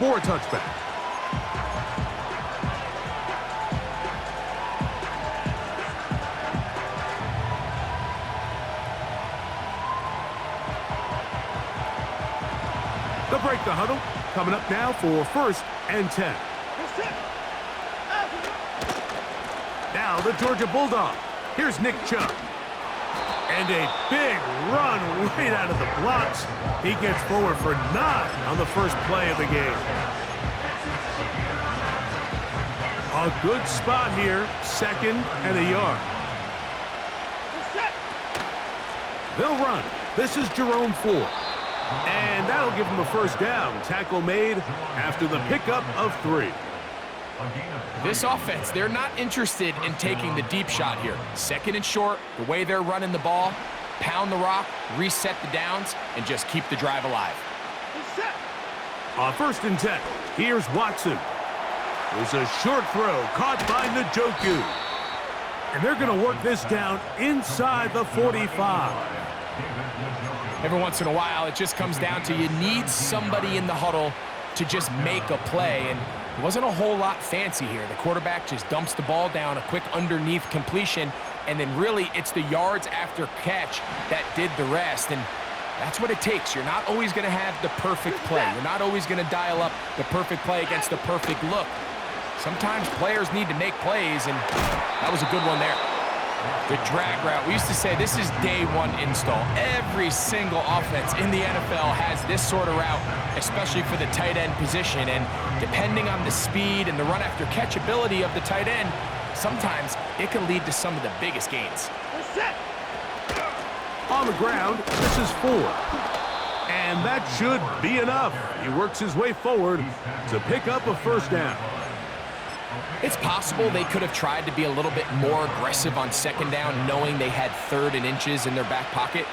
for a touchback. They'll break the huddle. Coming up now for 1st and 10. Now the Georgia Bulldog. Here's Nick Chubb. And a big run right out of the blocks. He gets forward for 9 on the first play of the game. A good spot here, 2nd and a yard. They'll run. This is Jerome Ford. And that'll give him a 1st down. Tackle made after the pickup of 3. This offense, they're not interested in taking the deep shot here. 2nd and short, the way they're running the ball, pound the rock, reset the downs, and just keep the drive alive. On 1st and 10, here's Watson. There's a short throw caught by Njoku. And they're going to work this down inside the 45. Every once in a while, it just comes down to you need somebody in the huddle to just make a play. And it wasn't a whole lot fancy here. The quarterback just dumps the ball down, a quick underneath completion, and then really it's the yards after catch that did the rest. And that's what it takes. You're not always going to have the perfect play. You're not always going to dial up the perfect play against the perfect look. Sometimes players need to make plays, and that was a good one there. The drag route, we used to say this is day 1 install. Every single offense in the NFL has this sort of route, especially for the tight end position. And depending on the speed and the run after catch ability of the tight end, sometimes it can lead to some of the biggest gains. On the ground, this is Ford. And that should be enough. He works his way forward to pick up a 1st down. It's possible they could have tried to be a little bit more aggressive on 2nd down, knowing they had 3rd and inches in their back pocket.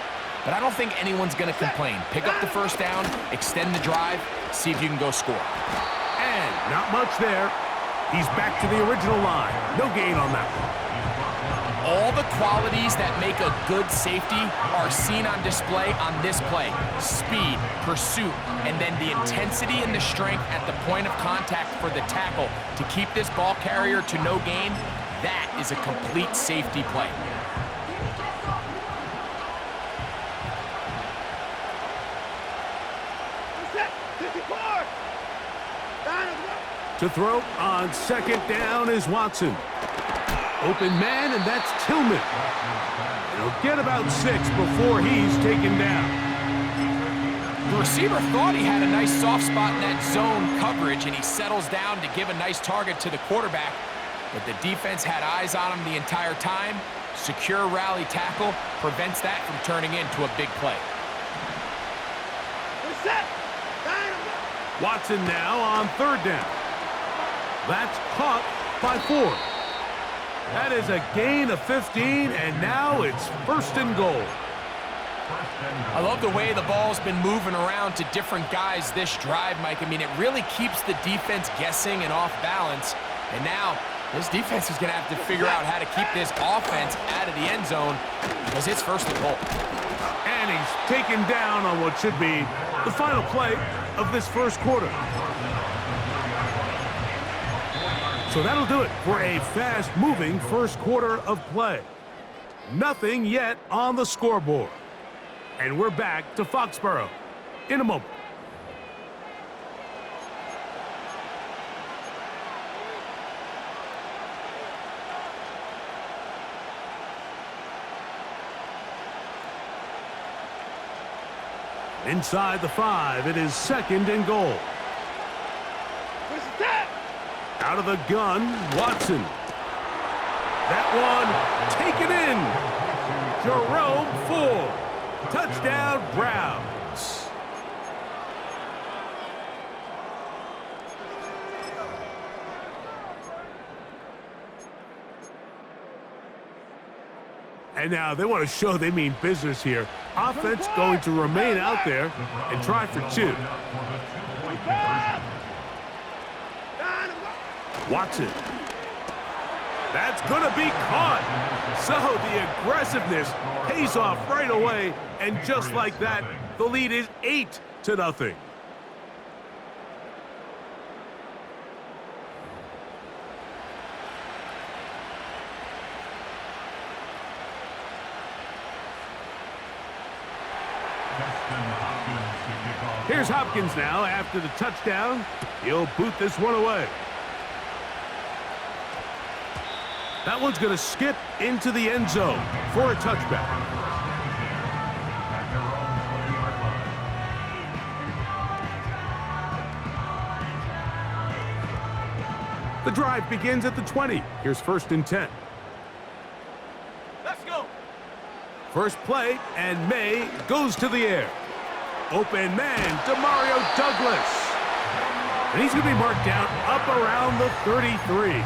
But I don't think anyone's going to complain. Pick up the 1st down, extend the drive, see if you can go score. And not much there. He's back to the original line. No gain on that one. All the qualities that make a good safety are seen on display on this play. Speed, pursuit, and then the intensity and the strength at the point of contact for the tackle to keep this ball carrier to no gain. That is a complete safety play. To throw on 2nd down is Watson. Open man, and that's Tillman. He'll get about 6 before he's taken down. The receiver thought he had a nice soft spot in that zone coverage, and he settles down to give a nice target to the quarterback. But the defense had eyes on him the entire time. Secure rally tackle prevents that from turning into a big play. Watson now on 3rd down. That's caught by Ford. That is a gain of 15, and now it's 1st and goal. I love the way the ball's been moving around to different guys this drive, Mike. I mean, it really keeps the defense guessing and off balance. And now this defense is going to have to figure out how to keep this offense out of the end zone because it's 1st and goal. And he's taken down on what should be the final play of this 1st quarter. So that'll do it for a fast-moving 1st quarter of play. Nothing yet on the scoreboard. And we're back to Foxborough in a moment. Inside the 5, it is 2nd and goal. Out of the gun, Watson. That one taken in. Jerome Ford. Touchdown, Browns. And now they want to show they mean business here. Offense going to remain out there and try for 2. Watson. That's going to be caught. So the aggressiveness pays off right away. And just like that, the lead is 8-0. Here's Hopkins now after the touchdown. He'll boot this one away. That one's going to skip into the end zone for a touchback. The drive begins at the 20. Here's 1st and 10. Let's go. First play, and May goes to the air. Open man, Demario Douglas. And he's going to be marked down up around the 33.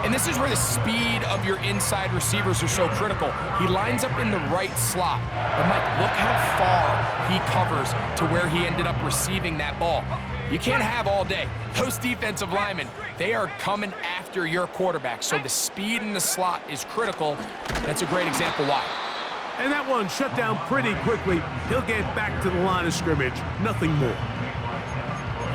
And this is where the speed of your inside receivers are so critical. He lines up in the right slot. But Mike, look how far he covers to where he ended up receiving that ball. You can't have all day. Those defensive linemen, they are coming after your quarterback. So the speed in the slot is critical. That's a great example why. And that one shut down pretty quickly. He'll get back to the line of scrimmage. Nothing more.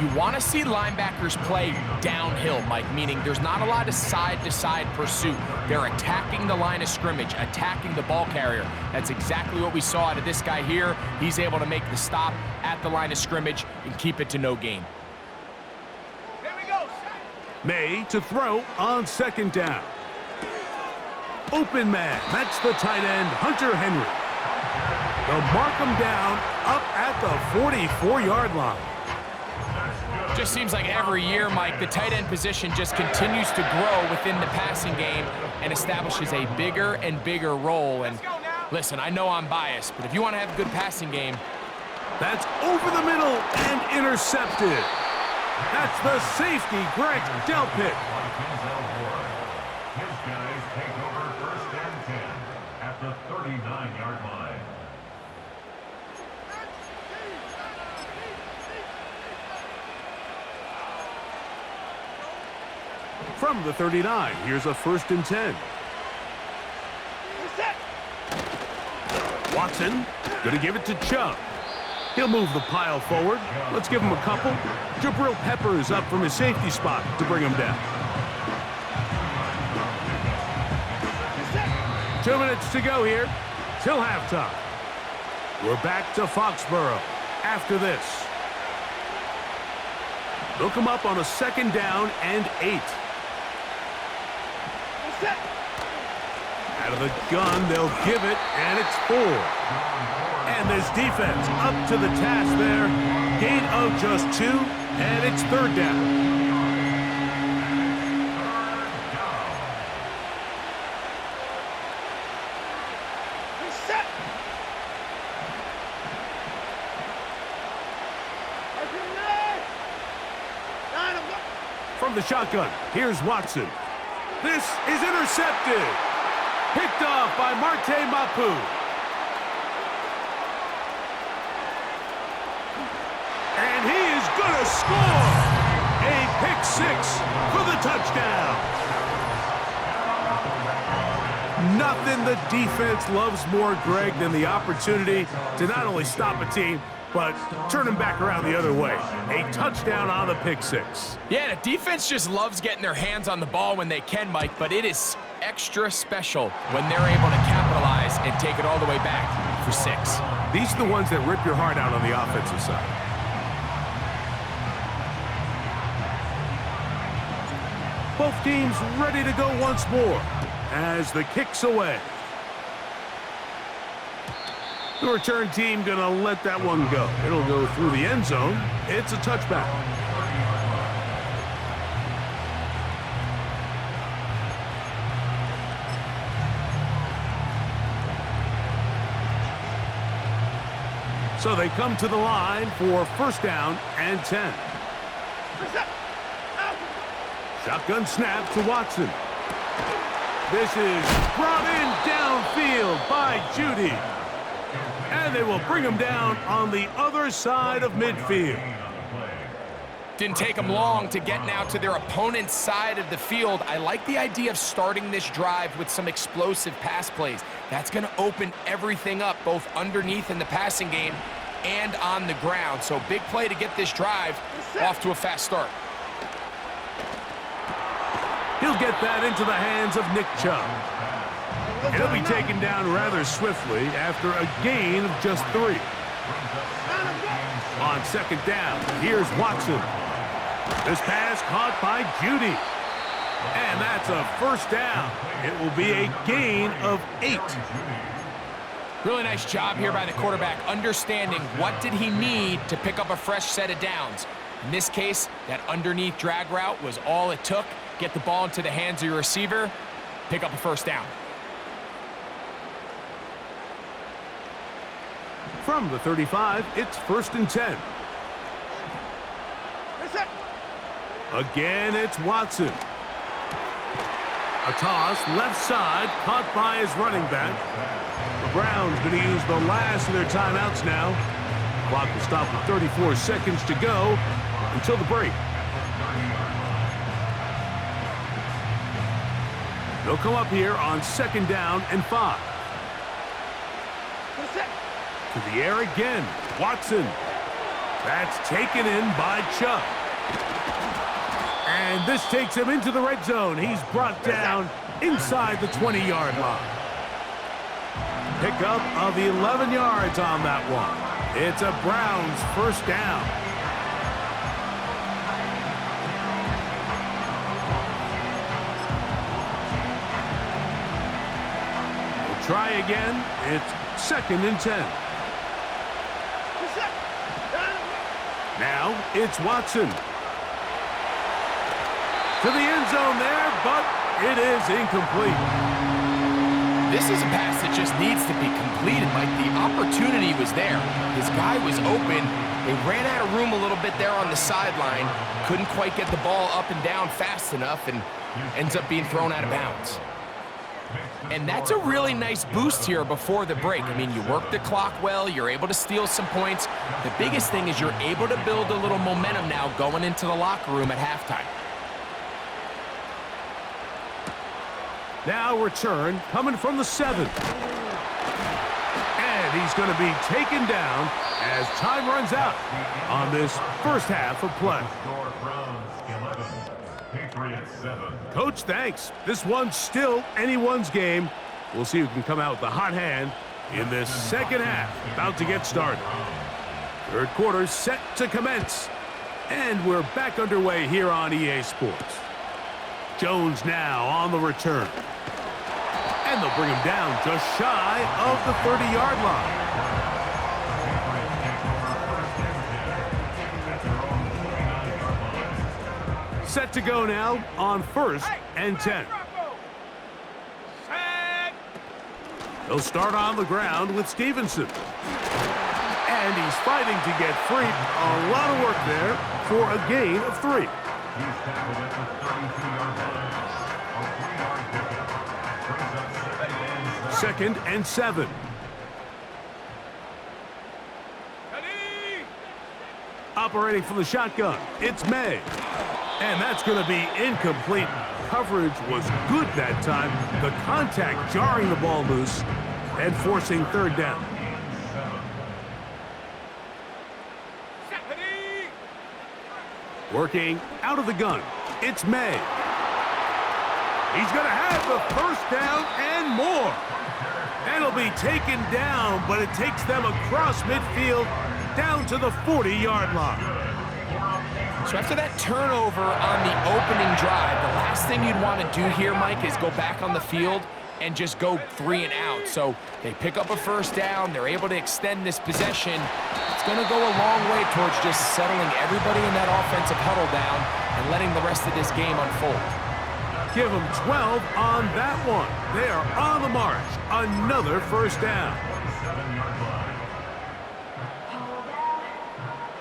You want to see linebackers play downhill, Mike, meaning there's not a lot of side-to-side pursuit. They're attacking the line of scrimmage, attacking the ball carrier. That's exactly what we saw out of this guy here. He's able to make the stop at the line of scrimmage and keep it to no gain. Here we go. May to throw on 2nd down. Open man. That's the tight end, Hunter Henry. They'll mark him down up at the 44-yard line. Just seems like every year, Mike, the tight end position just continues to grow within the passing game and establishes a bigger and bigger role. And listen, I know I'm biased, but if you want to have a good passing game. That's over the middle and intercepted. That's the safety, Greg Delpit. His guys take over 1st and 10 at the 39-yard line. From the 39, here's a 1st and 10. Watson, gonna give it to Chubb. He'll move the pile forward. Let's give him a couple. Jabril Peppers up from his safety spot to bring him down. 2 minutes to go here till halftime. We're back to Foxborough after this. They'll come up on a 2nd down and 8. Out of the gun, they'll give it, and it's 4. And this defense up to the task there. Gain of just 2, and it's 3rd down. From the shotgun, here's Watson. This is intercepted. Picked off by Marte Mapu. And he is going to score. A pick 6 for the touchdown. Nothing the defense loves more, Greg, than the opportunity to not only stop a team, but turn them back around the other way. A touchdown on the pick 6. Yeah, the defense just loves getting their hands on the ball when they can, Mike, but it is extra special when they're able to capitalize and take it all the way back for 6. These are the ones that rip your heart out on the offensive side. Both teams ready to go once more as the kick's away. The return team gonna let that one go. It'll go through the end zone. It's a touchback. So they come to the line for 1st down and 10. Shotgun snap to Watson. This is brought in downfield by Judy. And they will bring him down on the other side of midfield. Didn't take them long to get now to their opponent's side of the field. I like the idea of starting this drive with some explosive pass plays. That's going to open everything up, both underneath in the passing game and on the ground. So big play to get this drive off to a fast start. He'll get that into the hands of Nick Chubb. He'll be taken down rather swiftly after a gain of just 3. On second down, here's Watson. This pass caught by Judy. And that's a first down. It will be a gain of 8. Really nice job here by the quarterback, understanding what did he need to pick up a fresh set of downs. In this case, that underneath drag route was all it took. Get the ball into the hands of your receiver, pick up a first down. From the 35, it's 1st and 10. Again, it's Watson. A toss, left side, caught by his running back. The Browns going to use the last of their timeouts now. Clock will stop with 34 seconds to go until the break. They'll come up here on 2nd down and 5. To the air again, Watson. That's taken in by Chubb. And this takes him into the red zone. He's brought down inside the 20-yard line. Pickup of 11 yards on that one. It's a Browns first down. We'll try again. It's 2nd and 10. Now it's Watson. To the end zone there, but it is incomplete. This is a pass that just needs to be completed, Mike. The opportunity was there. His guy was open. They ran out of room a little bit there on the sideline. Couldn't quite get the ball up and down fast enough and ends up being thrown out of bounds. And that's a really nice boost here before the break. I mean, you work the clock well. You're able to steal some points. The biggest thing is you're able to build a little momentum now going into the locker room at halftime. Now return coming from the 7th. And he's going to be taken down as time runs out on this first half of play. Coach, thanks. This one's still anyone's game. We'll see who can come out with the hot hand in this second half. About to get started. Third quarter set to commence. And we're back underway here on EA Sports. Jones now on the return. And they'll bring him down just shy of the 30-yard line. Set to go now on 1st and 10. They'll start on the ground with Stevenson. And he's fighting to get free. A lot of work there for a gain of 3. Second and 7. Operating from the shotgun, it's May. And that's going to be incomplete. Coverage was good that time. The contact jarring the ball loose and forcing 3rd down. Working out of the gun, it's May. He's going to have the first down and more. And he'll be taken down, but it takes them across midfield down to the 40-yard line. So after that turnover on the opening drive, the last thing you'd want to do here, Mike, is go back on the field and just go 3 and out. So they pick up a first down. They're able to extend this possession. It's going to go a long way towards just settling everybody in that offensive huddle down and letting the rest of this game unfold. Give them 12 on that one. They are on the march. Another first down.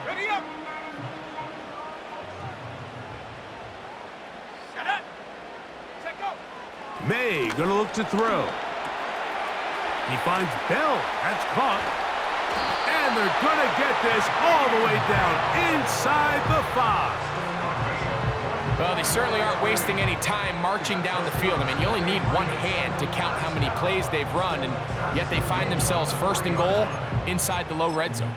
Ready up. Set up. Set go. May gonna look to throw. He finds Bell. That's caught. And they're gonna get this all the way down inside the 5. Well, they certainly aren't wasting any time marching down the field. I mean, you only need one hand to count how many plays they've run, and yet they find themselves 1st and goal inside the low red zone.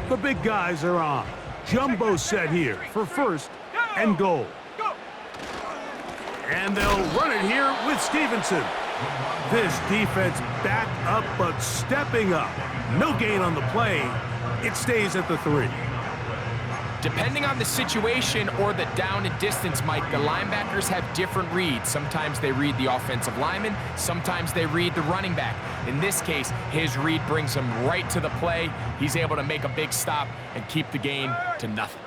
The big guys are on. Jumbo set here for 1st and goal. And they'll run it here with Stevenson. This defense back up, but stepping up. No gain on the play. It stays at the 3. Depending on the situation or the down and distance, Mike, the linebackers have different reads. Sometimes they read the offensive lineman. Sometimes they read the running back. In this case, his read brings him right to the play. He's able to make a big stop and keep the gain to nothing.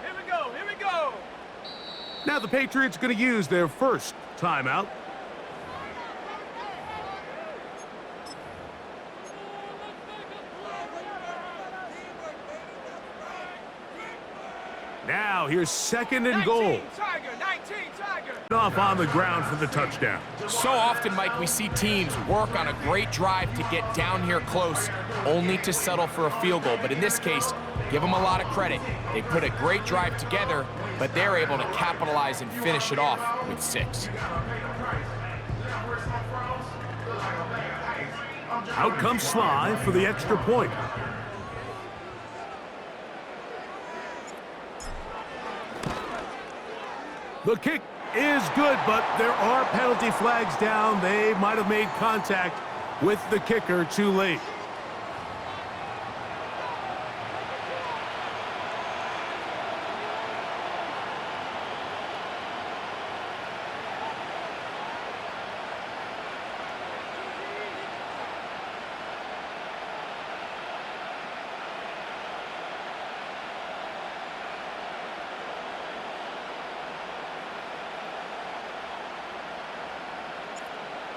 Here we go. Here we go. Now the Patriots going to use their first timeout. Now here's 2nd and goal. 19 Tiger, 19 Tiger. Off on the ground for the touchdown. So often, Mike, we see teams work on a great drive to get down here close, only to settle for a field goal. But in this case, give them a lot of credit. They put a great drive together, but they're able to capitalize and finish it off with 6. Out comes Sly for the extra point. The kick is good, but there are penalty flags down. They might have made contact with the kicker too late.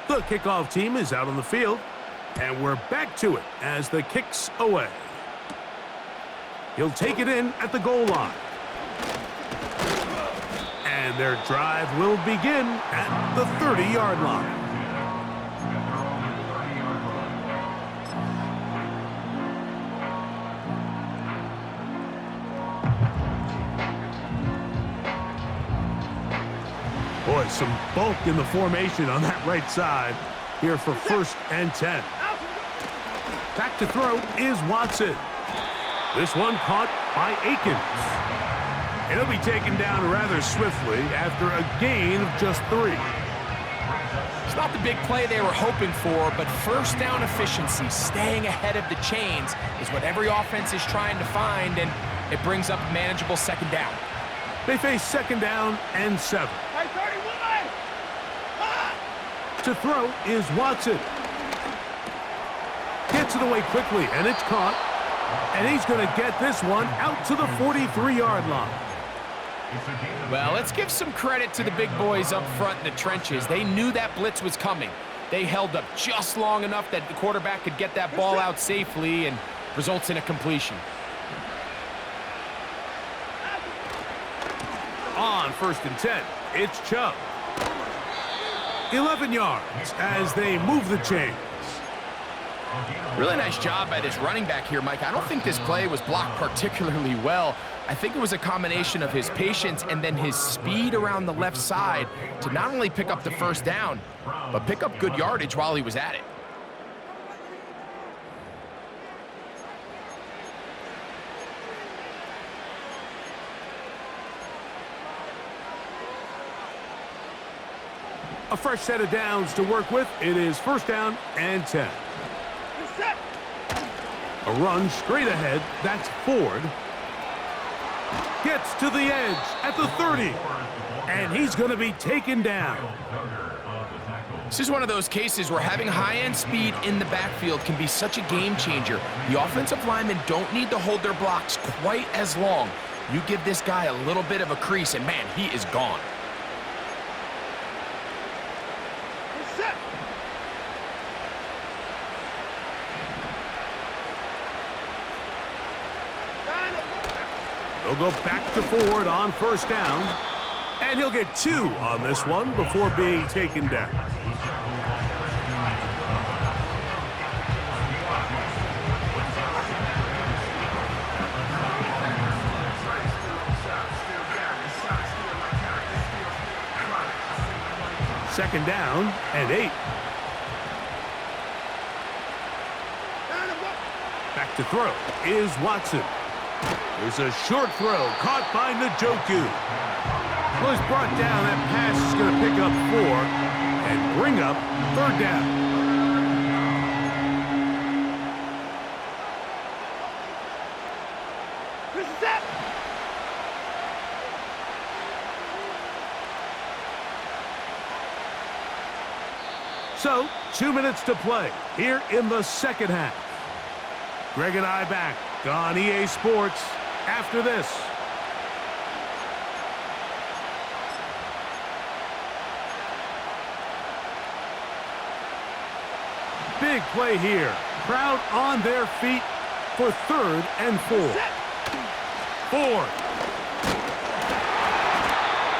The kickoff team is out on the field, and we're back to it as the kick's away. He'll take it in at the goal line. And their drive will begin at the 30-yard line. Boy, some bulk in the formation on that right side here for 1st and 10. Back to throw is Watson. This one caught by Akins. And he'll be taken down rather swiftly after a gain of just 3. It's not the big play they were hoping for, but first down efficiency, staying ahead of the chains, is what every offense is trying to find, and it brings up a manageable 2nd down. They face 2nd down and 7. Hey, 31! To throw is Watson. Gets it away quickly, and it's caught. And he's going to get this one out to the 43-yard line. Well, let's give some credit to the big boys up front in the trenches. They knew that blitz was coming. They held up just long enough that the quarterback could get that ball out safely and results in a completion. On 1st and 10, it's Chubb. 11 yards as they move the chains. Really nice job by this running back here, Mike. I don't think this play was blocked particularly well. I think it was a combination of his patience and then his speed around the left side to not only pick up the 1st down, but pick up good yardage while he was at it. A fresh set of downs to work with. It is 1st down and 10. A run straight ahead. That's Ford. Gets to the edge at the 30. And he's going to be taken down. This is one of those cases where having high-end speed in the backfield can be such a game changer. The offensive linemen don't need to hold their blocks quite as long. You give this guy a little bit of a crease, and man, he is gone. They'll go back to Ford on 1st down. And he'll get 2 on this one before being taken down. Second down and 8. Back to throw is Watson. There's a short throw caught by Njoku. Well, he's brought down. That pass is going to pick up 4. and bring up third down. So, 2 minutes to play here in the second half. Greg and I back on EA Sports after this. Big play here. Crowd on their feet for 3rd and 4. 4.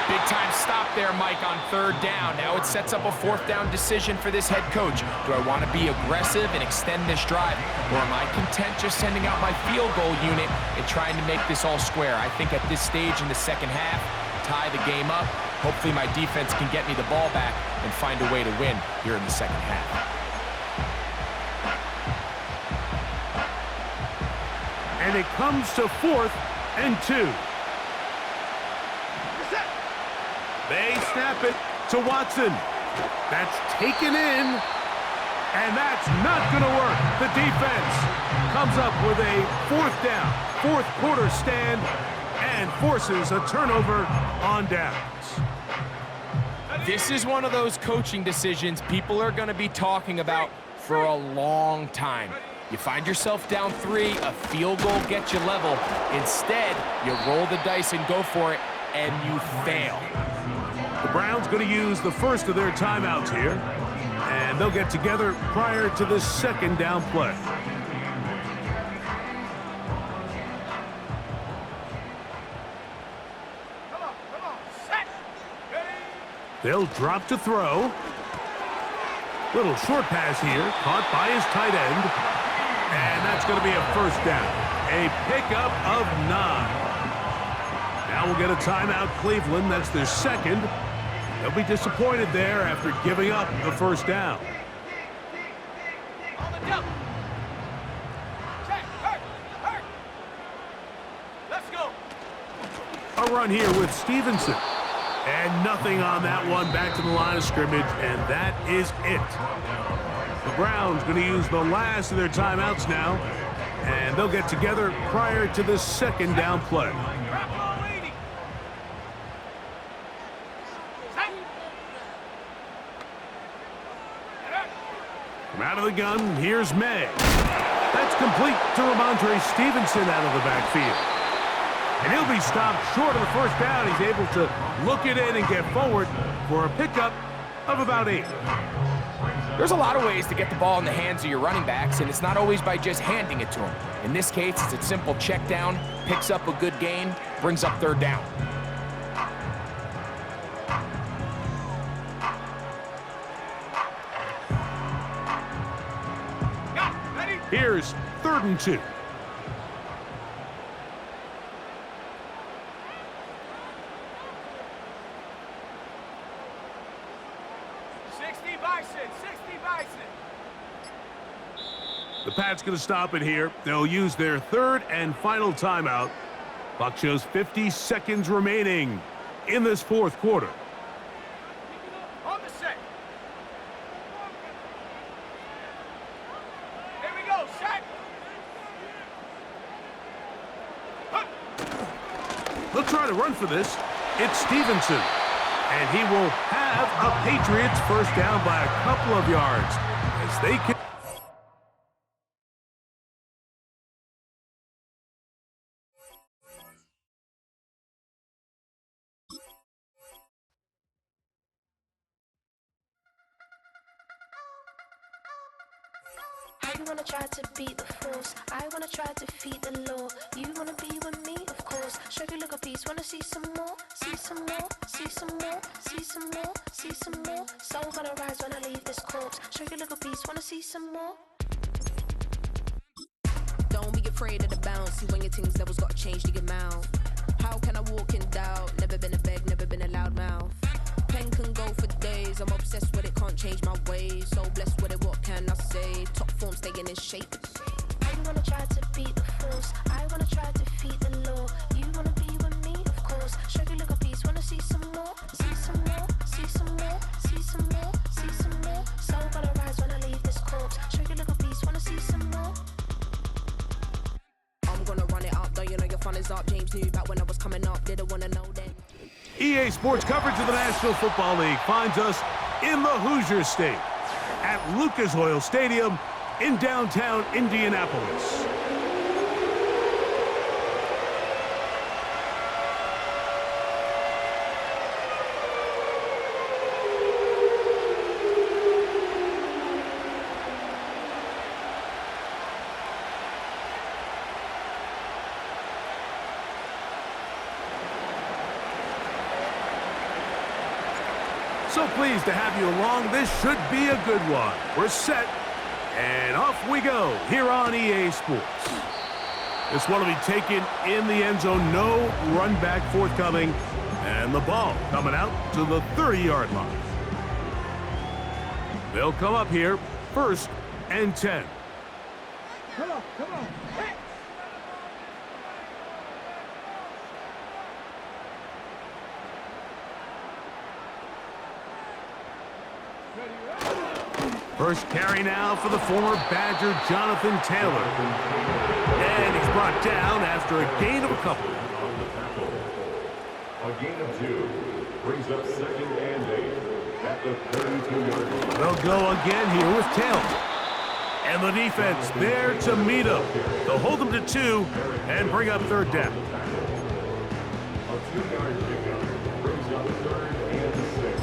Big-time stop there, Mike, on 3rd down. Now it sets up a 4th down decision for this head coach. Do I want to be aggressive and extend this drive, or am I content just sending out my field goal unit and trying to make this all square? I think at this stage in the second half, tie the game up. Hopefully my defense can get me the ball back and find a way to win here in the second half. And it comes to 4th and 2. They snap it to Watson. That's taken in, and that's not going to work. The defense comes up with a 4th down, 4th quarter stand, and forces a turnover on downs. This is one of those coaching decisions people are going to be talking about for a long time. You find yourself down 3, a field goal gets you level. Instead, you roll the dice and go for it, and you fail. The Browns going to use the first of their timeouts here, and they'll get together prior to the 2nd down play. Come on, set. They'll drop to throw. Little short pass here, caught by his tight end, and that's going to be a 1st down. A pickup of 9. Now we'll get a timeout, Cleveland. That's their 2nd. They'll be disappointed there after giving up the 1st down. On the jump. Check. Hurt. Let's go. A run here with Stevenson. And nothing on that one, back to the line of scrimmage, and that is it. The Browns going to use the last of their timeouts now, and they'll get together prior to the 2nd down play. From out of the gun, here's May. That's complete to Ramondre Stevenson out of the backfield. And he'll be stopped short of the 1st down. He's able to look it in and get forward for a pickup of about 8. There's a lot of ways to get the ball in the hands of your running backs, and it's not always by just handing it to them. In this case, it's a simple check down, picks up a good gain, brings up 3rd down. Here's 3rd and 2. The Pats going to stop it here. They'll use their 3rd and final timeout. Clock shows 50 seconds remaining in this 4th quarter. On the set. Here we go, set. They'll try to run for this. It's Stevenson. And he will have a Patriots 1st down by a couple of yards as they can. You wanna try to beat the force, I wanna try to defeat the law. You wanna be with me, of course. Show you look a piece, wanna see some more, see some more, see some more, see some more, see some more. Soul gonna rise when I leave this corpse. Show you look a piece, wanna see some more. Don't be afraid of the bounce. See when your things levels gotta change to your mouth. How can I walk in doubt? Never been a beg, never been a loud mouth. Pen can go for days. I'm obsessed with it, can't change my ways. So blessed with it, what can I say? Top form staying in shape. You wanna try to beat the force, I wanna try to defeat the law. You wanna be with me, of course. Show you look a piece, wanna see some more, see some more, see some more, see some more, see runners up. James knew back when I was coming up, didn't wanna know then. EA Sports coverage of the National Football League finds us in the Hoosier State at Lucas Oil Stadium in downtown Indianapolis. So pleased to have you along. This should be a good one. We're set, and off we go here on EA Sports. This one will be taken in the end zone. No run back forthcoming, and the ball coming out to the 30-yard line. They'll come up here, 1st and 10. Come on, come on. Hey! First carry now for the former Badger, Jonathan Taylor. And he's brought down after a gain of a couple. A gain of 2 brings up 2nd and 8 at the 32-yard line. They'll go again here with Taylor. And the defense there to meet him. They'll hold him to 2 and bring up 3rd down. A 2-yard pickup brings up 3rd and 6.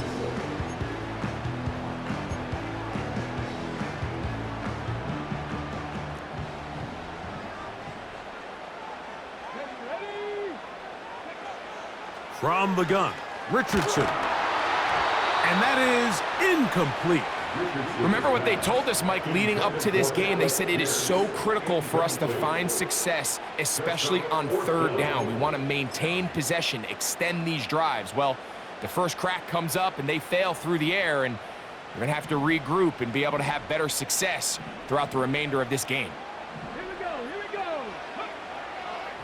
From the gun, Richardson. And that is incomplete. Remember what they told us, Mike, leading up to this game. They said it is so critical for us to find success, especially on 3rd down. We want to maintain possession, extend these drives. Well, the first crack comes up and they fail through the air, and we're going to have to regroup and be able to have better success throughout the remainder of this game. Here we go, here we go.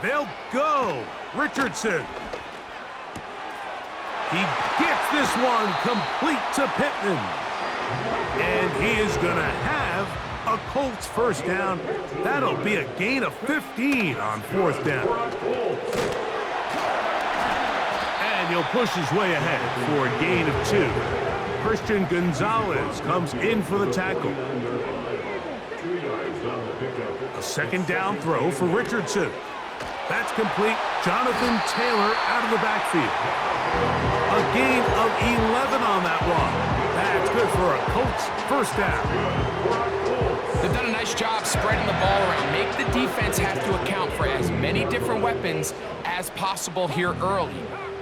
They'll go. Richardson. He gets this one complete to Pittman. And he is going to have a Colts 1st down. That'll be a gain of 15 on 4th down. And he'll push his way ahead for a gain of 2. Christian Gonzalez comes in for the tackle. A 2nd down throw for Richardson. That's complete. Jonathan Taylor out of the backfield. A gain of 11 on that run. That's good for a Colts 1st down. They've done a nice job spreading the ball around. Make the defense have to account for as many different weapons as possible here early.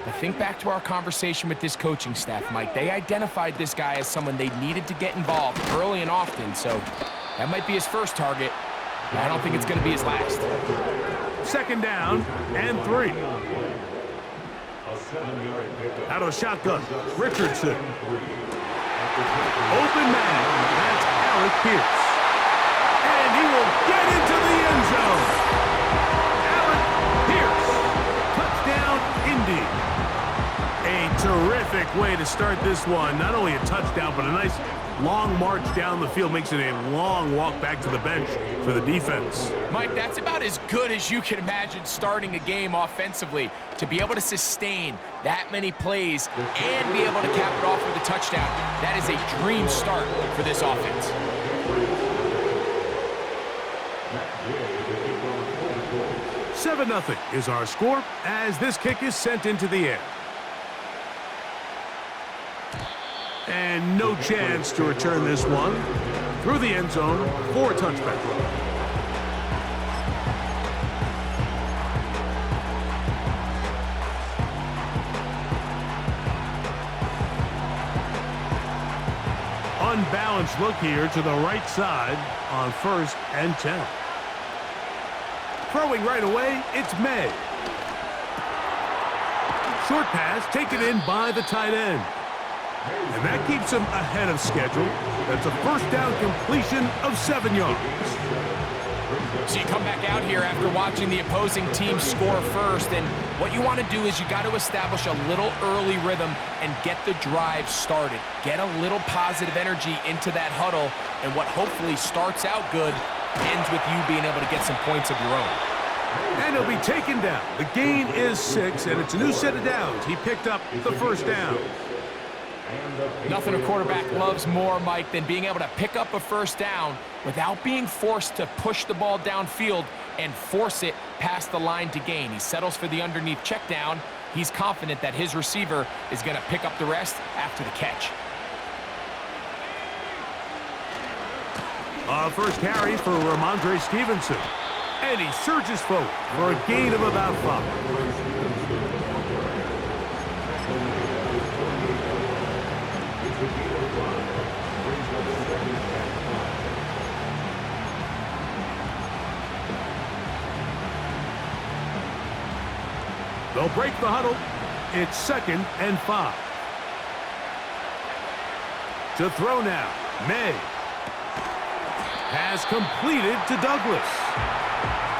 But think back to our conversation with this coaching staff, Mike. They identified this guy as someone they needed to get involved early and often, so that might be his first target. But I don't think it's going to be his last. 2nd down and 3. Out of the shotgun, Richardson. Open man, that's Alec Pierce. And he will get into the end zone. Alec Pierce, touchdown, Indy. A terrific way to start this one. Not only a touchdown, but a nice long march down the field. Makes it a long walk back to the bench for the defense. Mike, that's about as good as you can imagine starting a game offensively. To be able to sustain that many plays and be able to cap it off with a touchdown, that is a dream start for this offense. 7-0 is our score as this kick is sent into the air. And no chance to return this one through the end zone for a touchback. Unbalanced look here to the right side on 1st and 10. Throwing right away, it's May. Short pass taken in by the tight end. And that keeps him ahead of schedule. That's a 1st down completion of 7 yards. So you come back out here after watching the opposing team score first, and what you want to do is you got to establish a little early rhythm and get the drive started. Get a little positive energy into that huddle, and what hopefully starts out good ends with you being able to get some points of your own. And he'll be taken down. The gain is 6, and it's a new set of downs. He picked up the first down. Nothing a quarterback loves more, Mike, than being able to pick up a first down without being forced to push the ball downfield and force it past the line to gain. He settles for the underneath check down. He's confident that his receiver is going to pick up the rest after the catch. First carry for Ramondre Stevenson. And he surges forward for a gain of about 5. They'll break the huddle. It's 2nd and 5. To throw now, May. Has completed to Douglas.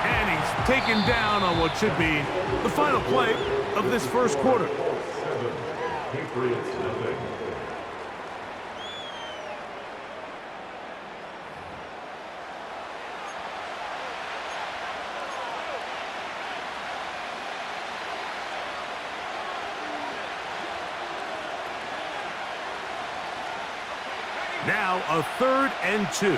And he's taken down on what should be the final play of this first quarter. 7, Patriots nothing. Now a 3rd and 2.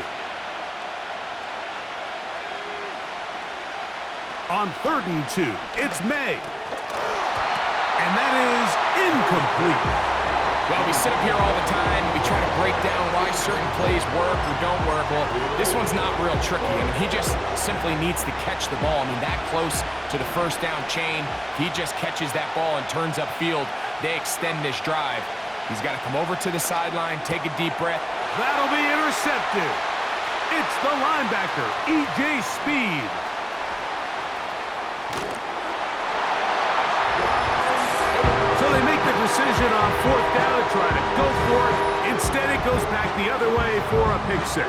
On 3rd and 2, it's May. And that is incomplete. Well, we sit up here all the time. We try to break down why certain plays work or don't work. Well, this one's not real tricky. I mean, he just simply needs to catch the ball. I mean, that close to the first down chain, he just catches that ball and turns upfield. They extend this drive. He's got to come over to the sideline, take a deep breath. That'll be intercepted. It's the linebacker, E.J. Speed. So they make the decision on 4th down to try to go for it. Instead, it goes back the other way for a pick 6.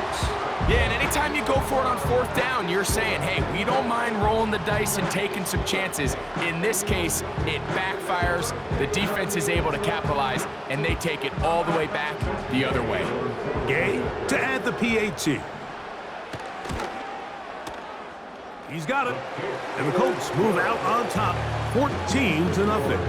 Yeah, and anytime you go for it on 4th down, you're saying, hey, we don't mind rolling the dice and taking some chances. In this case, it backfires. The defense is able to capitalize, and they take it all the way back the other way. Gay to add the PAT. He's got it. And the Colts move out on top, 14-0.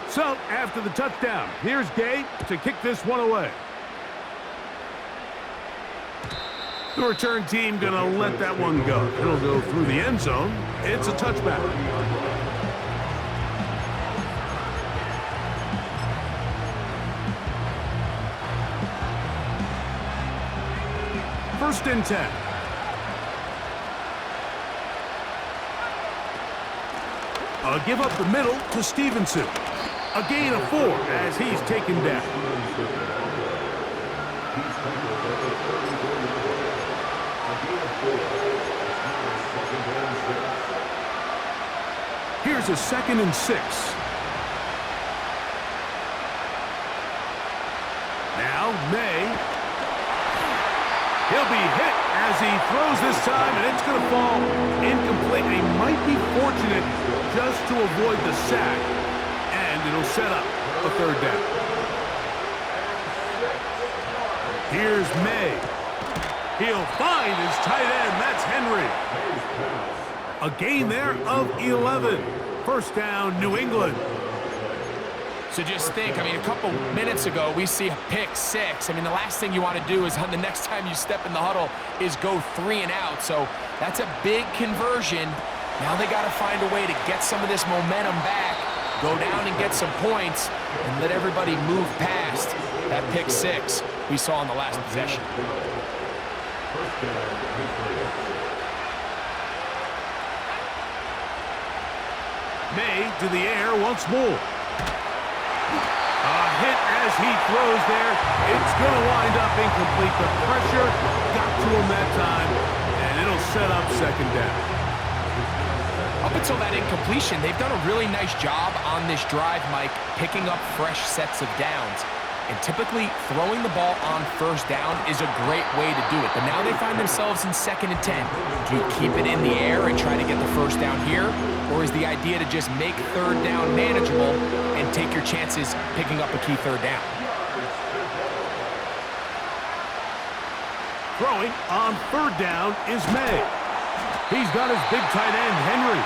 So, after the touchdown, here's Gay to kick this one away. The return team gonna let that one go. It'll go through the end zone. It's a touchback. First and 10. A give up the middle to Stevenson. A gain of 4 as he's taken down. Here's a 2nd and 6. Now May. He'll be hit as he throws this time, and it's going to fall incomplete. He might be fortunate just to avoid the sack, and it'll set up a 3rd down. Here's May. He'll find his tight end. That's Henry. A gain there of 11. First down, New England. So just think, I mean, a couple minutes ago, we see a pick 6. I mean, the last thing you want to do is on the next time you step in the huddle is go 3 and out. So that's a big conversion. Now they got to find a way to get some of this momentum back, go down and get some points, and let everybody move past that pick 6 we saw in the last possession. May to the air once more. A hit as he throws there. It's going to wind up incomplete. The pressure got to him that time, and it'll set up 2nd down. Up until that incompletion, they've done a really nice job on this drive, Mike, picking up fresh sets of downs. And typically, throwing the ball on 1st down is a great way to do it. But now they find themselves in 2nd and 10. Do you keep it in the air and try to get the 1st down here? Or is the idea to just make 3rd down manageable and take your chances picking up a key 3rd down? Throwing on third down is May. He's got his big tight end, Henry.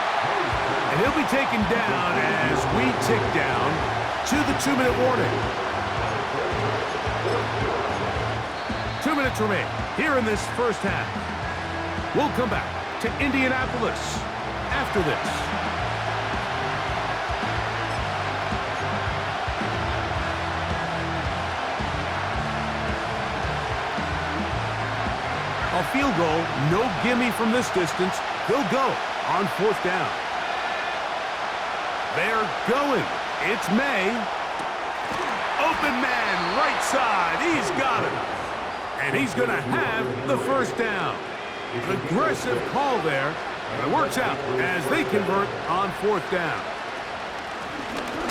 And he'll be taken down as we tick down to the 2-minute warning. 2 minutes remain here in this first half. We'll come back to Indianapolis after this. A field goal, no gimme from this distance. He'll go on fourth down. They're going. It's May. Open man, right side. He's got it. And he's going to have the first down. Aggressive call there. But it works out as they convert on fourth down.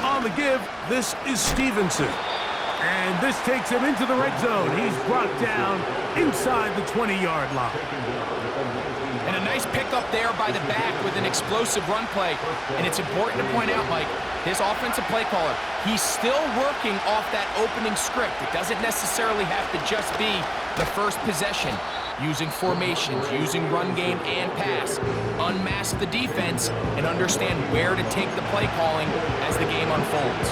On the give, this is Stevenson. And this takes him into the red zone. He's brought down inside the 20-yard line. And a nice pickup there by the back with an explosive run play. And it's important to point out, Mike, his offensive play caller, he's still working off that opening script. It doesn't necessarily have to just be the first possession. Using formations, using run game and pass. Unmask the defense and understand where to take the play calling as the game unfolds.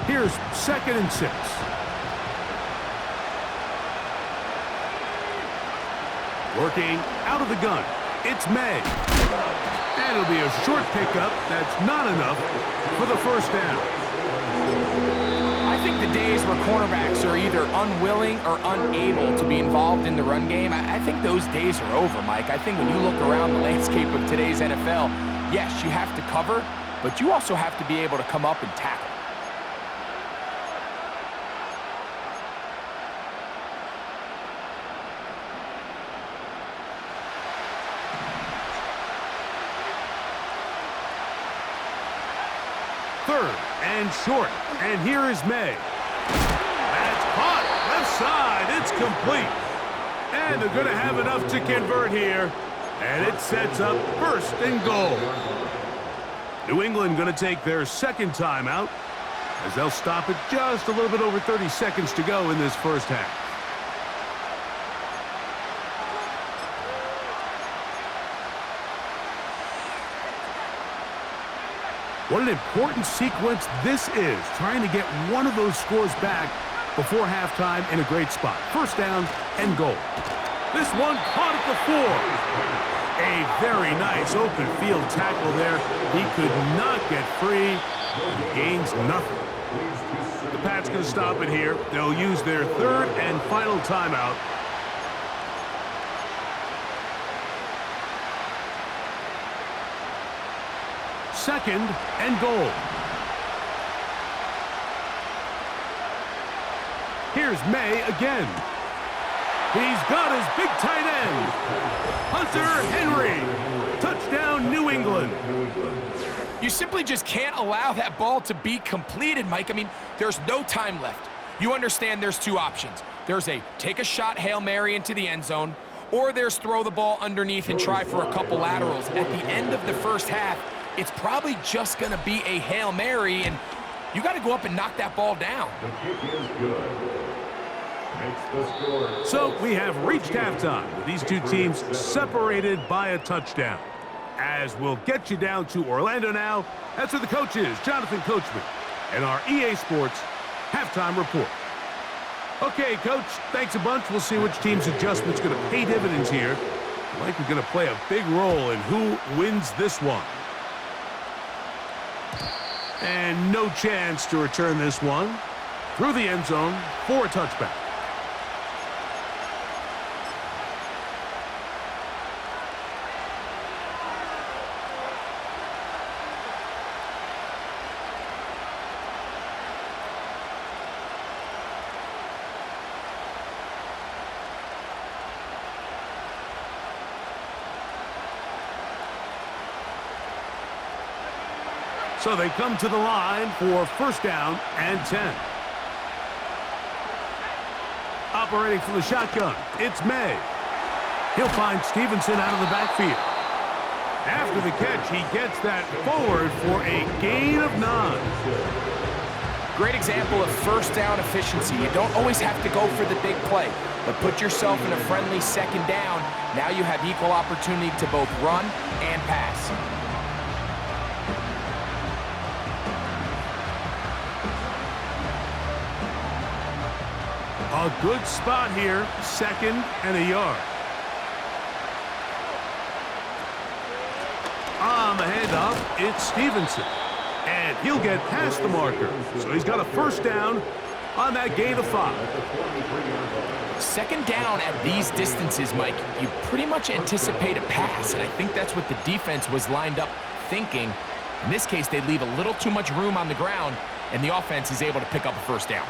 Here's 2nd and 6. Working out of the gun. It's May. And it'll be a short pickup. That's not enough for the first down. I think the days where cornerbacks are either unwilling or unable to be involved in the run game, I think those days are over, Mike. I think when you look around the landscape of today's NFL, yes, you have to cover, but you also have to be able to come up and tackle. Third and short. And here is May. That's caught. Left side. It's complete. And they're going to have enough to convert here. And it sets up 1st and goal. New England going to take their second timeout as they'll stop it just a little bit over 30 seconds to go in this first half. What an important sequence this is, trying to get one of those scores back before halftime in a great spot. First down and goal. This one caught at the 4. A very nice open field tackle there. He could not get free. He gains nothing. The Pats going to stop it here. They'll use their 3rd and final timeout. Second and goal. Here's May again. He's got his big tight end. Hunter Henry. Touchdown, New England. You simply just can't allow that ball to be completed, Mike. I mean, there's no time left. You understand there's 2 options. There's a take a shot Hail Mary into the end zone, or there's throw the ball underneath and try for a couple laterals. At the end of the first half, it's probably just going to be a Hail Mary, and you got to go up and knock that ball down. The kick is good. Makes the score. So we have reached halftime with these 2 teams separated by a touchdown. As we'll get you down to Orlando now, that's where the coach is, Jonathan Coachman, and our EA Sports halftime report. Okay, Coach, thanks a bunch. We'll see which team's adjustment's going to pay dividends here. I think we're going to play a big role in who wins this one. And no chance to return this one through the end zone for a touchback. So they come to the line for first down and 10. Operating from the shotgun, it's May. He'll find Stevenson out of the backfield. After the catch, he gets that forward for a gain of 9. Great example of first down efficiency. You don't always have to go for the big play, but put yourself in a friendly second down. Now you have equal opportunity to both run and pass. A good spot here, 2nd and a yard. On the handoff, it's Stevenson. And he'll get past the marker. So he's got a first down on that gain of 5. Second down at these distances, Mike, you pretty much anticipate a pass, and I think that's what the defense was lined up thinking. In this case, they leave a little too much room on the ground, and the offense is able to pick up a first down.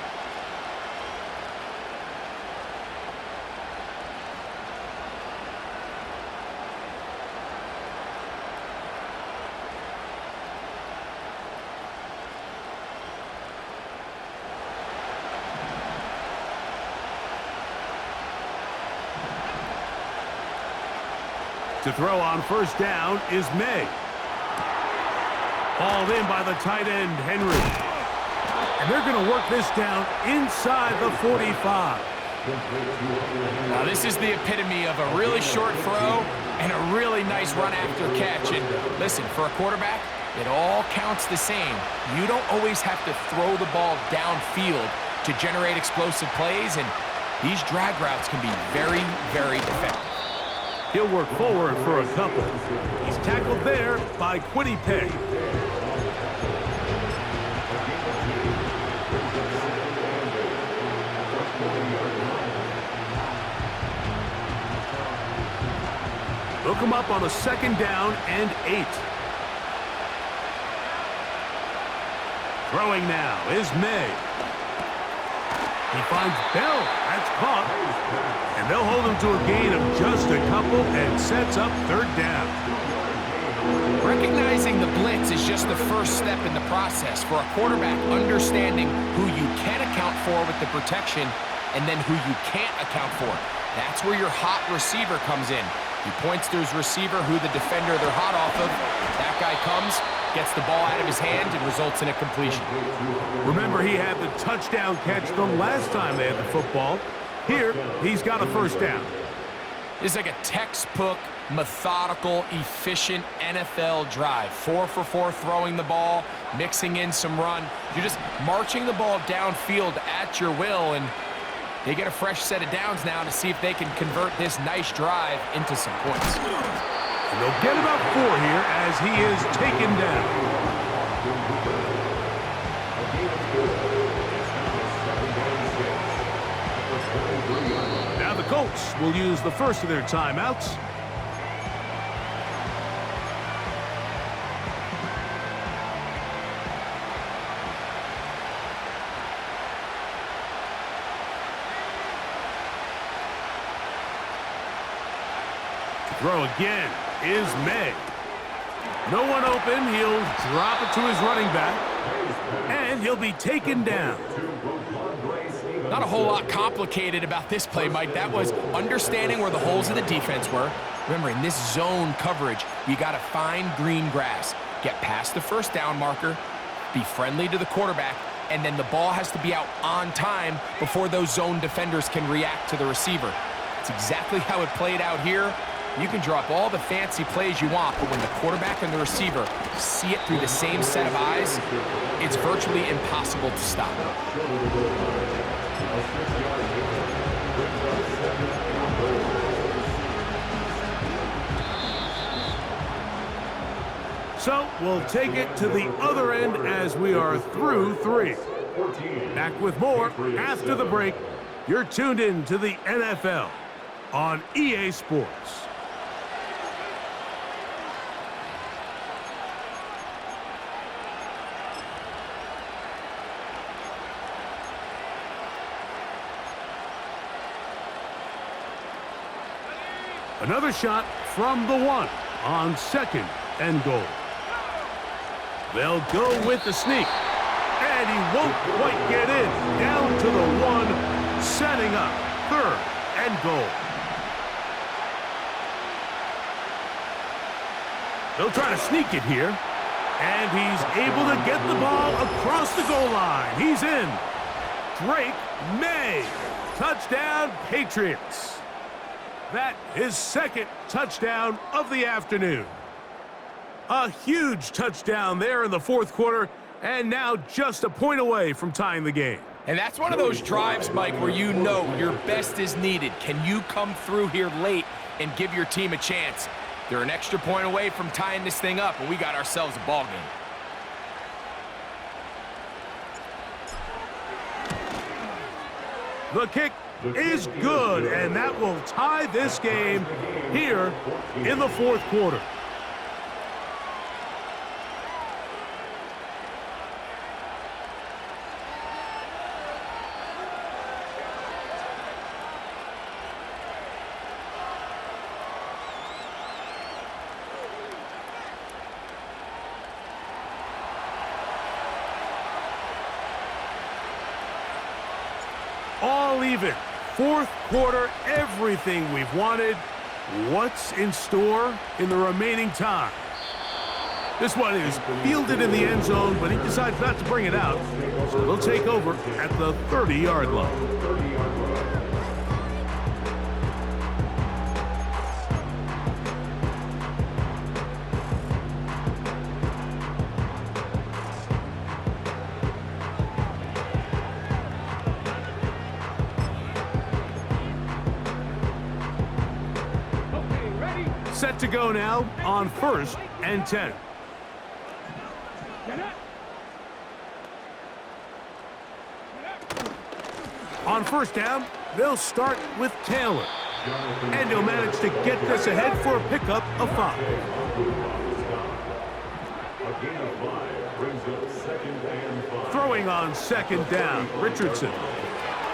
To throw on first down is May. Hauled in by the tight end, Henry. And they're going to work this down inside the 45. Now, this is the epitome of a really short throw and a really nice run after catch. And listen, for a quarterback, it all counts the same. You don't always have to throw the ball downfield to generate explosive plays, and these drag routes can be very, very effective. He'll work forward for a couple. He's tackled there by Quiddy Pay. They'll come up on a 2nd down and 8. Throwing now is May. He finds Bell. That's caught. And they'll hold him to a gain of just a couple and sets up 3rd down. Recognizing the blitz is just the first step in the process for a quarterback, understanding who you can account for with the protection and then who you can't account for. That's where your hot receiver comes in. He points to his receiver who the defender they're hot off of. That guy comes, gets the ball out of his hand, and results in a completion. Remember, he had the touchdown catch the last time they had the football. Here, he's got a first down. It's like a textbook, methodical, efficient NFL drive. 4 for 4 throwing the ball, mixing in some run. You're just marching the ball downfield at your will, and they get a fresh set of downs now to see if they can convert this nice drive into some points. And they'll get about 4 here as he is taken down. Now the Colts will use the first of their timeouts. Throw again is May. No one open. He'll drop it to his running back. And he'll be taken down. Not a whole lot complicated about this play, Mike. That was understanding where the holes of the defense were. Remember, in this zone coverage, you got to find green grass. Get past the first down marker. Be friendly to the quarterback. And then the ball has to be out on time before those zone defenders can react to the receiver. It's exactly how it played out here. You can drop all the fancy plays you want, but when the quarterback and the receiver see it through the same set of eyes, it's virtually impossible to stop. So we'll take it to the other end as we are through 3. Back with more after the break. You're tuned in to the NFL on EA Sports. Another shot from the 1 on 2nd and goal. They'll go with the sneak. And he won't quite get in. Down to the 1, setting up 3rd and goal. They'll try to sneak it here. And he's able to get the ball across the goal line. He's in. Drake May. Touchdown, Patriots. That is second touchdown of the afternoon. A huge touchdown there in the fourth quarter, and now just a point away from tying the game. And that's one of those drives, Mike, where you know your best is needed. Can you come through here late and give your team a chance? They're an extra point away from tying this thing up, and we got ourselves a ball game. The kick is good, and that will tie this game here in the fourth quarter. All even. Fourth quarter, everything we've wanted. What's in store in the remaining time? This one is fielded in the end zone, but he decides not to bring it out. So they'll take over at the 30-yard line. Set to go now on 1st and 10. On first down, they'll start with Taylor. And he'll manage to get this ahead for a pickup of 5. Throwing on 2nd down, Richardson.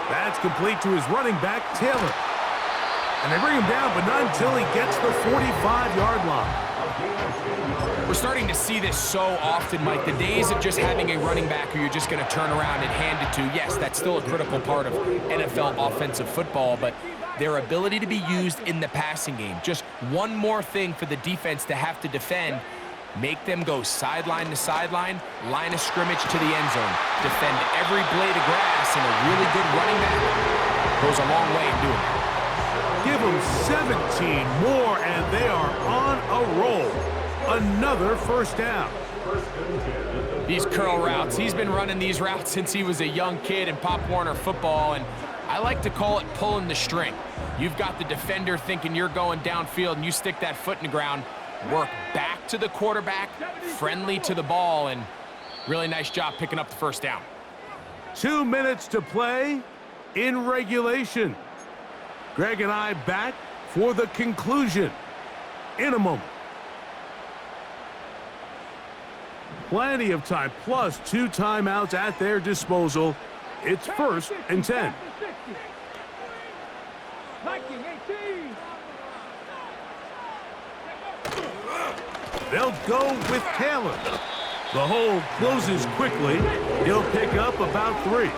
That's complete to his running back, Taylor. And they bring him down, but not until he gets the 45-yard line. We're starting to see this so often, Mike. The days of just having a running back who you're just going to turn around and hand it to, yes, that's still a critical part of NFL offensive football, but their ability to be used in the passing game, just one more thing for the defense to have to defend, make them go sideline to sideline, line of scrimmage to the end zone, defend every blade of grass, and a really good running back goes a long way in doing that. Give them 17 more, and they are on a roll. Another first down. These curl routes, he's been running these routes since he was a young kid in Pop Warner football, and I like to call it pulling the string. You've got the defender thinking you're going downfield, and you stick that foot in the ground, work back to the quarterback, friendly to the ball, and really nice job picking up the first down. 2 minutes to play in regulation. Greg and I back for the conclusion in a moment. Plenty of time, plus 2 timeouts at their disposal. It's 1st and 10. They'll go with Taylor. The hole closes quickly. He'll pick up about 3.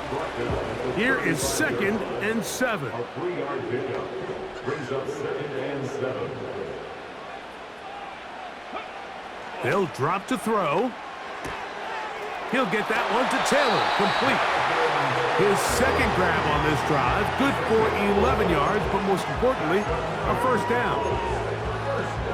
Here is 2nd and 7. A 3-yard pickup brings up 2nd and 7. They'll drop to throw. He'll get that one to Taylor, complete. His 2nd grab on this drive, good for 11 yards, but most importantly, a first down.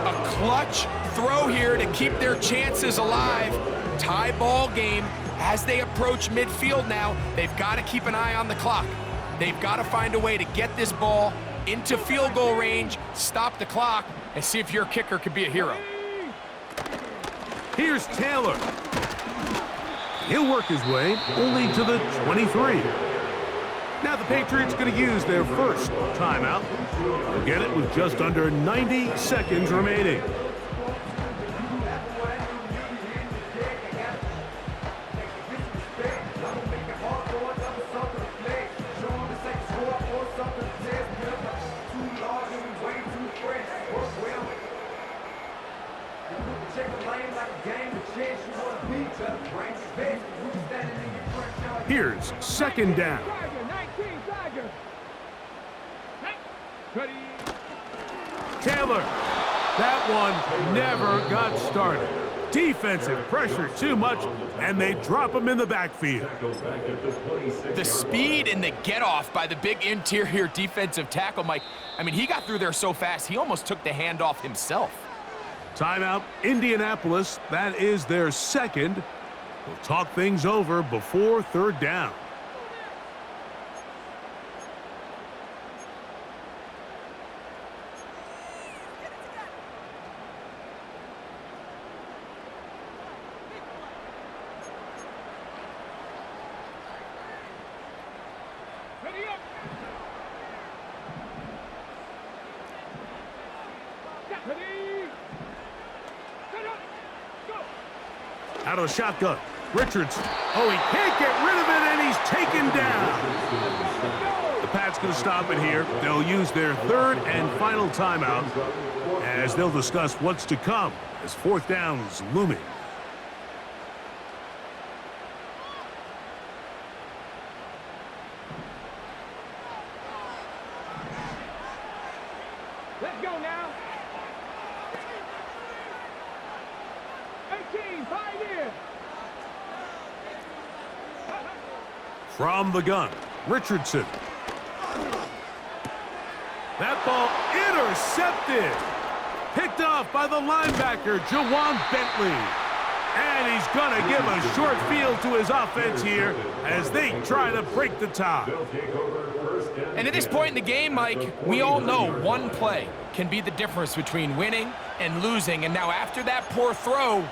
A clutch throw here to keep their chances alive. Tie ball game as they approach midfield now. They've got to keep an eye on the clock. They've got to find a way to get this ball into field goal range, stop the clock, and see if your kicker could be a hero. Here's Taylor. He'll work his way only to the 23. Now the Patriots going to use their first timeout. They'll get it with just under 90 seconds remaining. Here's 2nd down. Taylor That one never got started. Defensive pressure too much, and they drop him in the backfield. The speed and the get-off by the big interior defensive tackle, Mike. I mean, he got through there so fast, he almost took the handoff himself. Timeout, Indianapolis. That is their second. We'll talk things over before third down. Ready up. Ready. Set up. Go. Out of the shotgun. Richards. Oh, he can't get rid of it, and he's taken down. The Pats going to stop it here. They'll use their third and final timeout as they'll discuss what's to come as fourth down is looming. Let's go now. 18, 5 here. From the gun, Richardson. That ball intercepted. Picked off by the linebacker, Jawan Bentley. And he's going to give a short field to his offense here as they try to break the tie. And at this point in the game, Mike, we all know one play can be the difference between winning and losing. And now after that poor throw,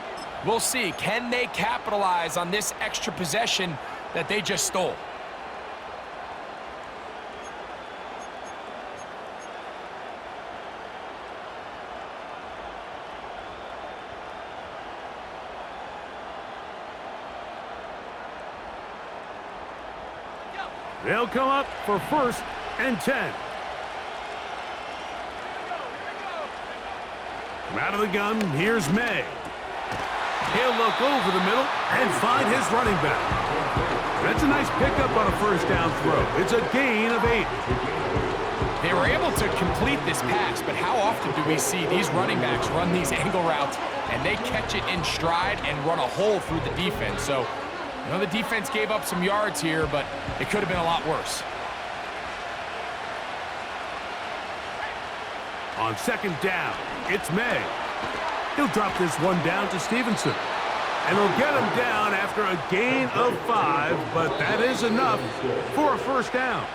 we'll see, can they capitalize on this extra possession that they just stole? They'll come up for first and 10. From out of the gun, here's May. He'll look over the middle and find his running back. That's a nice pickup on a first down throw. It's a gain of 8. They were able to complete this pass, but how often do we see these running backs run these angle routes and they catch it in stride and run a hole through the defense? So, you know, the defense gave up some yards here, but it could have been a lot worse. On second down, it's May. He'll drop this one down to Stevenson. And he'll get him down after a gain of 5, but that is enough for a first down.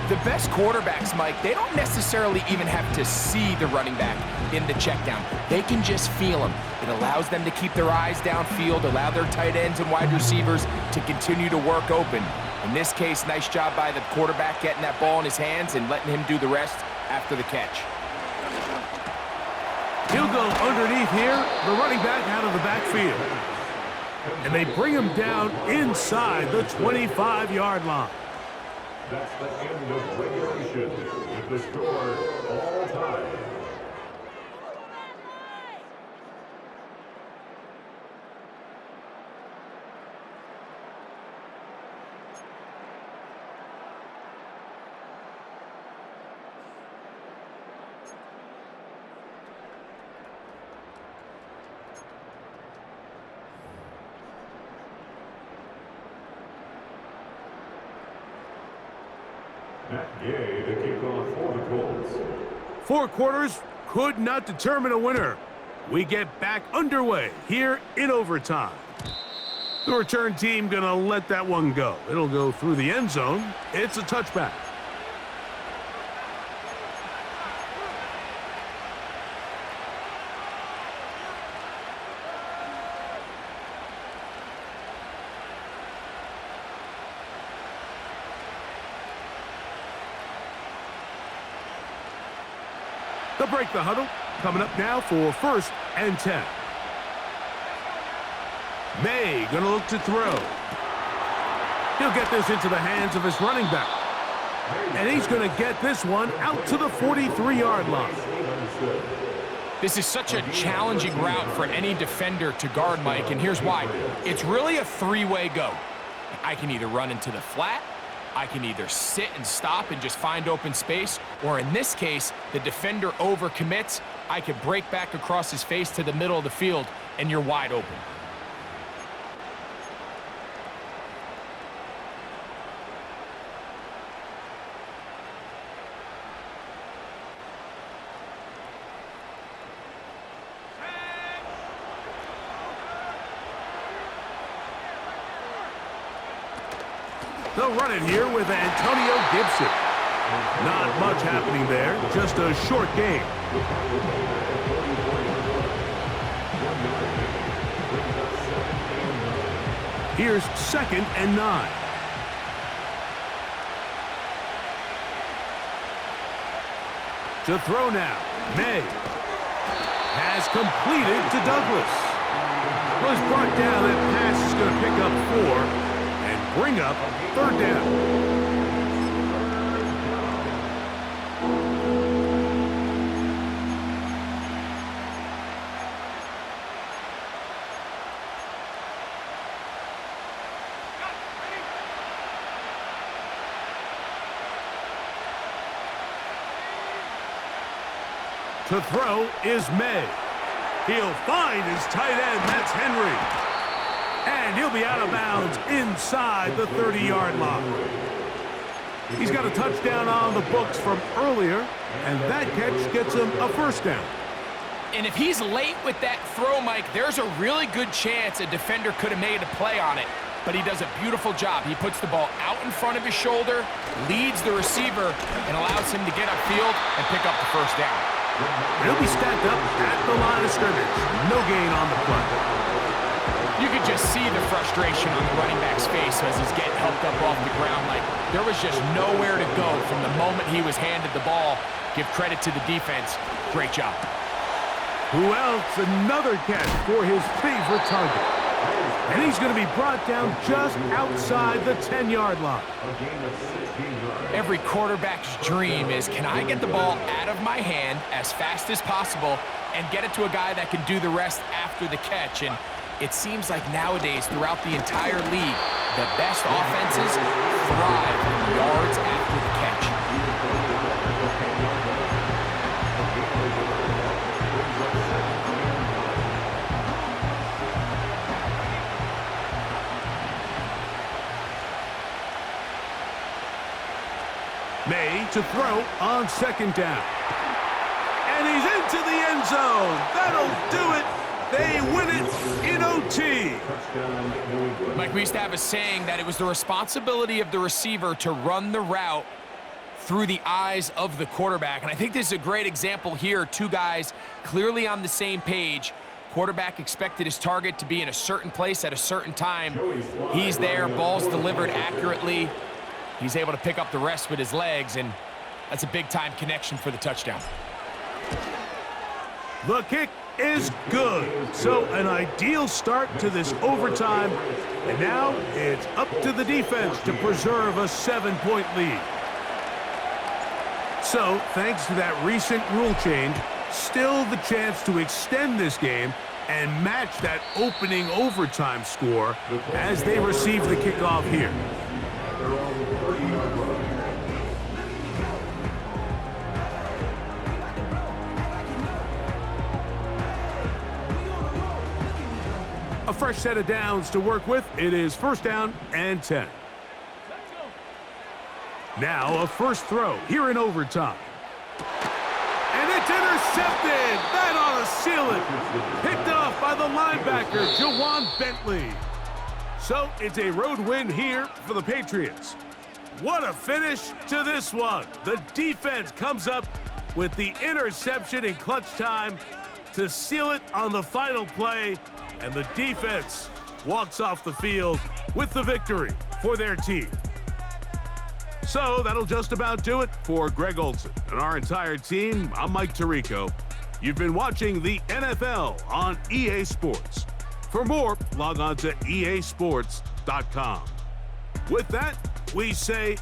The best quarterbacks, Mike, they don't necessarily even have to see the running back in the check down. They can just feel him. It allows them to keep their eyes downfield, allow their tight ends and wide receivers to continue to work open. In this case, nice job by the quarterback getting that ball in his hands and letting him do the rest after the catch. He'll go underneath here, the running back out of the backfield. And they bring him down inside the 25-yard line. That's the end of regulation with the score all time. Matt Gay to kick off for the Colts. 4 quarters could not determine a winner. We get back underway here in overtime. The return team gonna let that one go. It'll go through the end zone. It's a touchback. They'll break the huddle. Coming up now for first and 10. May gonna look to throw. He'll get this into the hands of his running back. And he's gonna get this one out to the 43-yard line. This is such a challenging route for any defender to guard, Mike, and here's why. It's really a three-way go. I can either run into the flat, I can either sit and stop and just find open space, or in this case, the defender overcommits. I could break back across his face to the middle of the field, and you're wide open. They'll run it here with Antonio Gibson. Not much happening there, just a short game. Here's 2nd and 9. To throw now, May. Has completed to Douglas. Was brought down, that pass is going to pick up 4 and bring up 3rd down. To throw is May. He'll find his tight end, that's Henry. And he'll be out of bounds inside the 30-yard line. He's got a touchdown on the books from earlier, and that catch gets him a 1st down. And if he's late with that throw, Mike, there's a really good chance a defender could have made a play on it. But he does a beautiful job. He puts the ball out in front of his shoulder, leads the receiver, and allows him to get upfield and pick up the 1st down. He'll be stacked up at the line of scrimmage. No gain on the play. You could just see the frustration on the running back's face as he's getting helped up off the ground. Like, there was just nowhere to go from the moment he was handed the ball. Give credit to the defense. Great job. Who else? Another catch for his favorite target. And he's going to be brought down just outside the 10-yard line. Every quarterback's dream is, can I get the ball out of my hand as fast as possible and get it to a guy that can do the rest after the catch? And it seems like nowadays, throughout the entire league, the best offenses thrive in yards after the catch. May to throw on 2nd down. And he's into the end zone. That'll do it. They win it in OT. Mike, we used to have a saying that it was the responsibility of the receiver to run the route through the eyes of the quarterback. And I think this is a great example here. Two guys clearly on the same page. Quarterback expected his target to be in a certain place at a certain time. He's there, ball's delivered accurately. He's able to pick up the rest with his legs, and that's a big-time connection for the touchdown. The kick is good. So an ideal start to this overtime. And now it's up to the defense to preserve a 7-point lead. So thanks to that recent rule change, still the chance to extend this game and match that opening overtime score as they receive the kickoff here. A fresh set of downs to work with. It is 1st down and 10. Now a first throw here in overtime. And it's intercepted. That ought to seal it. Picked off by the linebacker, Jawan Bentley. So it's a road win here for the Patriots. What a finish to this one. The defense comes up with the interception in clutch time to seal it on the final play. And the defense walks off the field with the victory for their team. So that'll just about do it for Greg Olson and our entire team. I'm Mike Tirico. You've been watching the NFL on EA Sports. For more, log on to easports.com. With that, we say